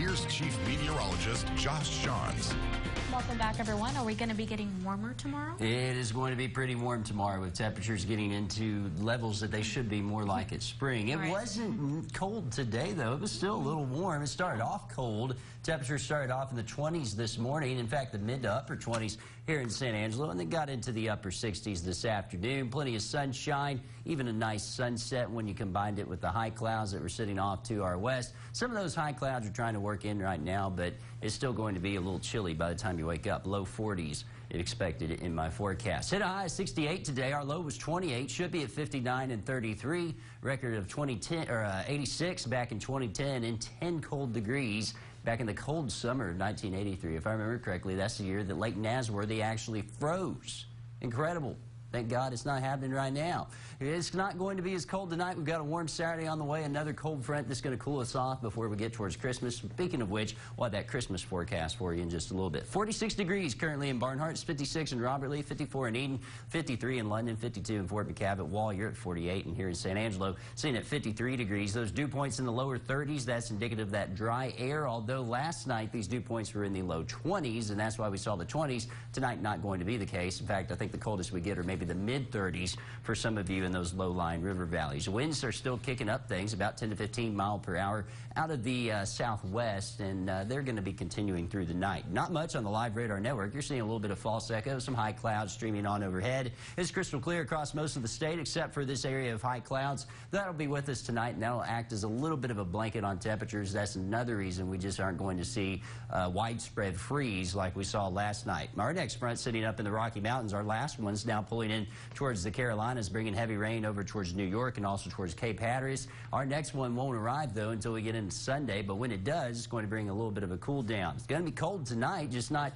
Here's Chief Meteorologist Josh Johns. Welcome back, everyone. Are we going to be getting warmer tomorrow? It is going to be pretty warm tomorrow with temperatures getting into levels that they should be more like it's spring. It wasn't cold today, though. It was still a little warm. It started off cold. Temperatures started off in the 20s this morning. In fact, the mid to upper 20s here in San Angelo, and then got into the upper 60s this afternoon. Plenty of sunshine, even a nice sunset when you combined it with the high clouds that were sitting off to our west. Some of those high clouds are trying to work in right now, but it's still going to be a little chilly by the time you wake up. Low 40s expected in my forecast. Hit a high of 68 today. Our low was 28. Should be at 59 and 33. Record of 86 back in 2010 and 10 cold degrees back in the cold summer of 1983. If I remember correctly, that's the year that Lake Nasworthy actually froze. Incredible. Thank God it's not happening right now. It's not going to be as cold tonight. We've got a warm Saturday on the way, another cold front that's going to cool us off before we get towards Christmas. Speaking of which, we'll have that Christmas forecast for you in just a little bit. 46 degrees currently in Barnhart, 56 in Robert Lee, 54 in Eden, 53 in London, 52 in Fort McCabe. Wall, you're at 48, and here in San Angelo, sitting at 53 degrees. Those dew points in the lower 30s, that's indicative of that dry air, although last night these dew points were in the low 20s, and that's why we saw the 20s. Tonight, not going to be the case. In fact, I think the coldest we get are maybe the mid-30s for some of you in those low-lying river valleys. Winds are still kicking up things, about 10 to 15 miles per hour out of the southwest, and they're going to be continuing through the night. Not much on the live radar network. You're seeing a little bit of false echo, some high clouds streaming on overhead. It's crystal clear across most of the state except for this area of high clouds. That'll be with us tonight, and that'll act as a little bit of a blanket on temperatures. That's another reason we just aren't going to see widespread freeze like we saw last night. Our next front sitting up in the Rocky Mountains, our last one's now pulling in towards the Carolinas, bringing heavy rain over towards New York and also towards Cape Hatteras. Our next one won't arrive, though, until we get into Sunday, but when it does, it's going to bring a little bit of a cool down. It's going to be cold tonight, just not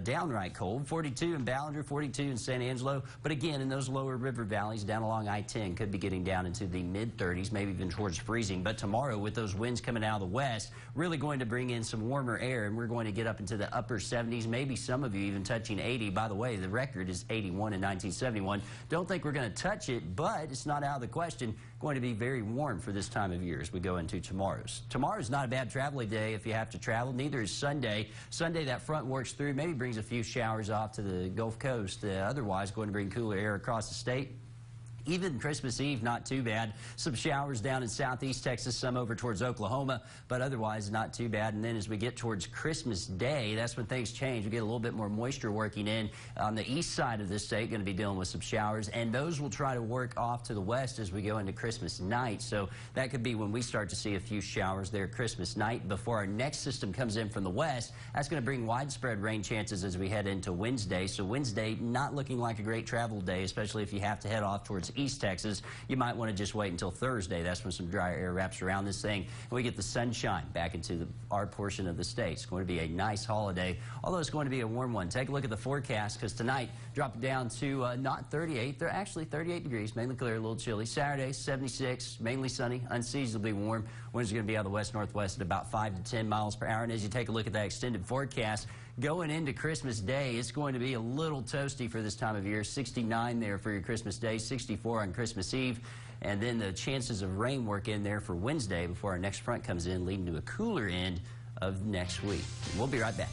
downright cold. 42 in Ballinger, 42 in San Angelo. But again, in those lower river valleys down along I-10, could be getting down into the mid-30s, maybe even towards freezing. But tomorrow, with those winds coming out of the west, really going to bring in some warmer air, and we're going to get up into the upper 70s, maybe some of you even touching 80. By the way, the record is 81 in 1971. Don't think we're going to touch it, but it's not out of the question. Going to be very warm for this time of year as we go into tomorrow's. Tomorrow's not a bad traveling day if you have to travel. Neither is Sunday. Sunday, that front works through, maybe brings a few showers off to the Gulf Coast. Otherwise, going to bring cooler air across the state. Even Christmas Eve, not too bad. Some showers down in southeast Texas, some over towards Oklahoma, but otherwise not too bad. And then as we get towards Christmas Day, that's when things change. We get a little bit more moisture working in. On the east side of the state, going to be dealing with some showers, and those will try to work off to the west as we go into Christmas night. So that could be when we start to see a few showers there Christmas night before our next system comes in from the west. That's going to bring widespread rain chances as we head into Wednesday. So Wednesday, not looking like a great travel day, especially if you have to head off towards East Texas. You might want to just wait until Thursday. That's when some drier air wraps around this thing, and we get the sunshine back into our portion of the state. It's going to be a nice holiday, although it's going to be a warm one. Take a look at the forecast, because tonight dropped down to not 38. They're actually 38 degrees, mainly clear, a little chilly. Saturday, 76, mainly sunny, unseasonably warm. Winds are going to be out of the west-northwest at about 5 to 10 miles per hour. And as you take a look at that extended forecast, going into Christmas Day, it's going to be a little toasty for this time of year. 69 there for your Christmas Day, 64 on Christmas Eve, and then the chances of rain work in there for Wednesday before our next front comes in, leading to a cooler end of next week. We'll be right back.